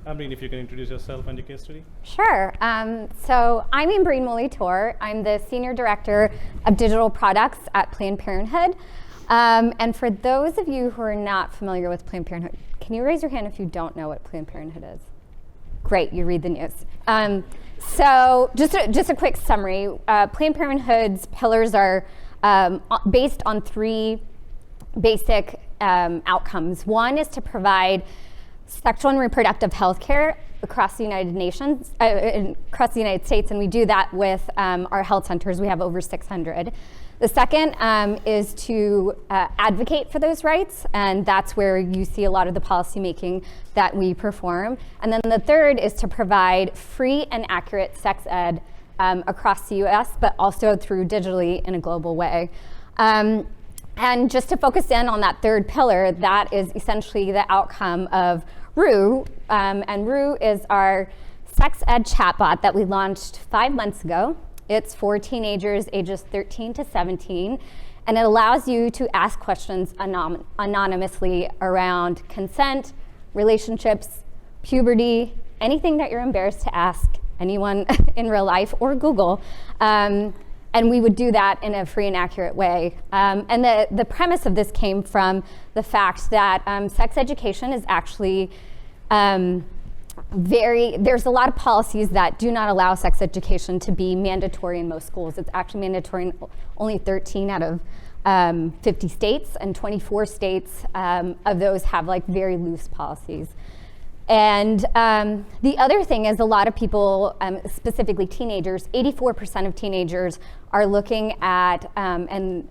Ambreen, if you can introduce yourself and your case study. Sure. So I'm Ambreen Molitor. I'm the Senior Director of Digital Products at Planned Parenthood. And for those of you who are not familiar with Planned Parenthood, can you raise your hand if you don't know what Planned Parenthood is? Great, you read the news. So just a quick summary. Planned Parenthood's pillars are based on three basic outcomes. One is to provide sexual and reproductive health care across the across the United States, and we do that with our health centers. We have over 600. The second is to advocate for those rights, and that's where you see a lot of the policy making that we perform. And then the third is to provide free and accurate sex ed across the US, but also through digitally in a global way. And just to focus in on that third pillar, that is essentially the outcome of Rue. And Rue is our sex ed chatbot that we launched 5 months ago. It's for teenagers ages 13 to 17, and it allows you to ask questions anonymously around consent, relationships, puberty, anything that you're embarrassed to ask anyone in real life or Google. And we would do that in a free and accurate way. And the premise of this came from the fact that sex education is actually there's a lot of policies that do not allow sex education to be mandatory in most schools. It's actually mandatory in only 13 out of 50 states, and 24 states of those have like very loose policies. And the other thing is a lot of people, specifically teenagers, 84% of teenagers are looking at and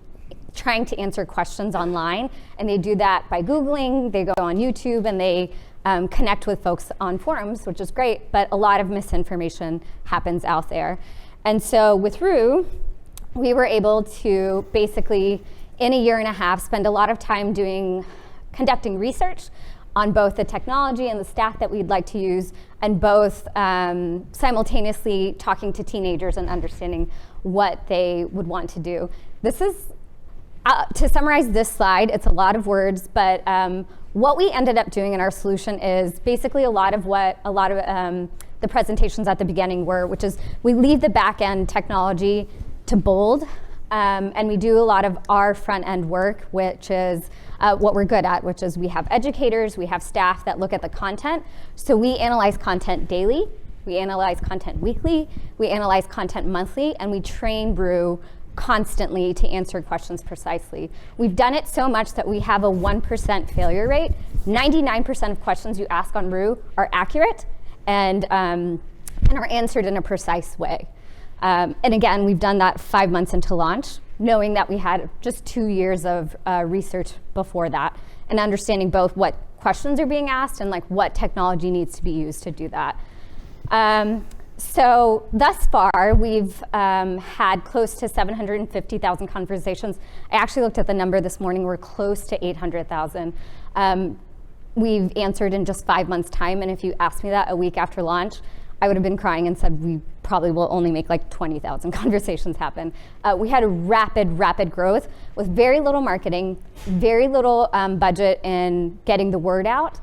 trying to answer questions online, and they do that by Googling, they go on YouTube, and they connect with folks on forums, which is great, but a lot of misinformation happens out there. And so with Rue, we were able to basically, in a year and a half, spend a lot of time conducting research on both the technology and the staff that we'd like to use, and both simultaneously talking to teenagers and understanding what they would want to do. This is, to summarize this slide, it's a lot of words, but what we ended up doing in our solution is basically a lot of the presentations at the beginning were, which is we leave the back end technology to Bold, and we do a lot of our front end work, which is what we're good at, which is we have educators, we have staff that look at the content. So we analyze content daily, we analyze content weekly, we analyze content monthly, and we train Brew constantly to answer questions precisely. We've done it so much that we have a 1% failure rate. 99% of questions you ask on Brew are accurate and are answered in a precise way. And again, we've done that 5 months into launch, knowing that we had just 2 years of research before that, and understanding both what questions are being asked and like what technology needs to be used to do that. So thus far, we've had close to 750,000 conversations. I actually looked at the number this morning. We're close to 800,000. We've answered in just 5 months' time, and if you asked me that a week after launch, I would have been crying and said we probably will only make like 20,000 conversations happen. We had a rapid growth with very little marketing, very little budget in getting the word out,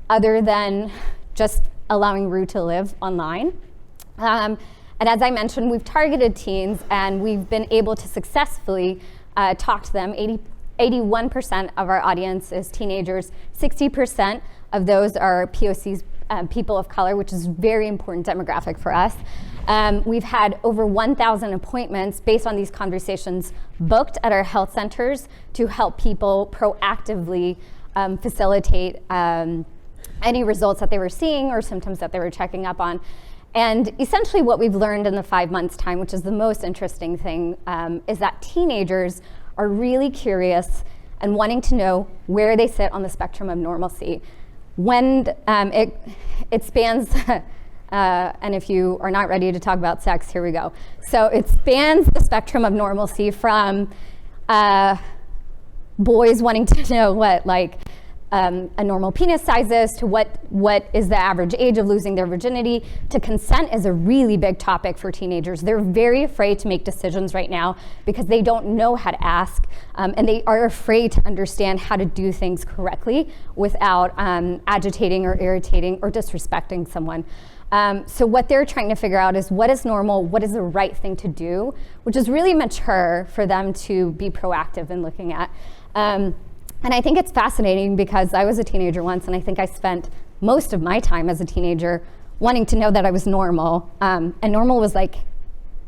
other than just allowing Rue to live online. And as I mentioned, we've targeted teens, and we've been able to successfully talk to them. 81% of our audience is teenagers. 60% of those are POCs, people of color, which is a very important demographic for us. We've had over 1,000 appointments based on these conversations booked at our health centers to help people proactively facilitate any results that they were seeing or symptoms that they were checking up on. And essentially what we've learned in the 5 months' time, which is the most interesting thing, is that teenagers are really curious and wanting to know where they sit on the spectrum of normalcy. When it spans, and if you are not ready to talk about sex, here we go. So it spans the spectrum of normalcy from boys wanting to know what like a normal penis size is, to what is the average age of losing their virginity, to consent is a really big topic for teenagers. They're very afraid to make decisions right now because they don't know how to ask, and they are afraid to understand how to do things correctly without agitating or irritating or disrespecting someone. So what they're trying to figure out is what is normal, what is the right thing to do, which is really mature for them to be proactive in looking at. And I think it's fascinating because I was a teenager once, and I think I spent most of my time as a teenager wanting to know that I was normal. And normal was like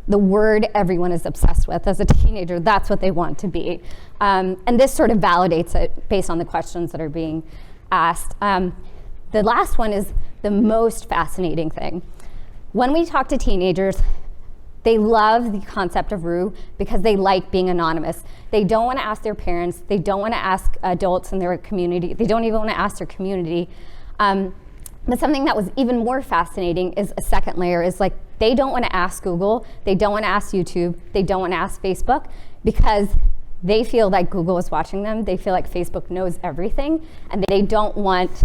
the word everyone is obsessed with as a teenager. That's what they want to be. And this sort of validates it based on the questions that are being asked. The last one is the most fascinating thing. When we talk to teenagers, they love the concept of Rue because they like being anonymous. They don't want to ask their parents. They don't want to ask adults in their community. They don't even want to ask their community. But something that was even more fascinating is a second layer is like they don't want to ask Google. They don't want to ask YouTube. They don't want to ask Facebook because they feel like Google is watching them. They feel like Facebook knows everything, and they don't want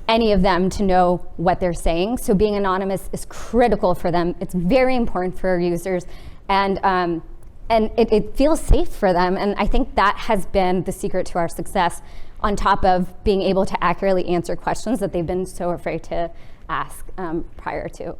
any of them to know what they're saying. So being anonymous is critical for them. It's very important for our users, and it feels safe for them. And I think that has been the secret to our success, on top of being able to accurately answer questions that they've been so afraid to ask prior to.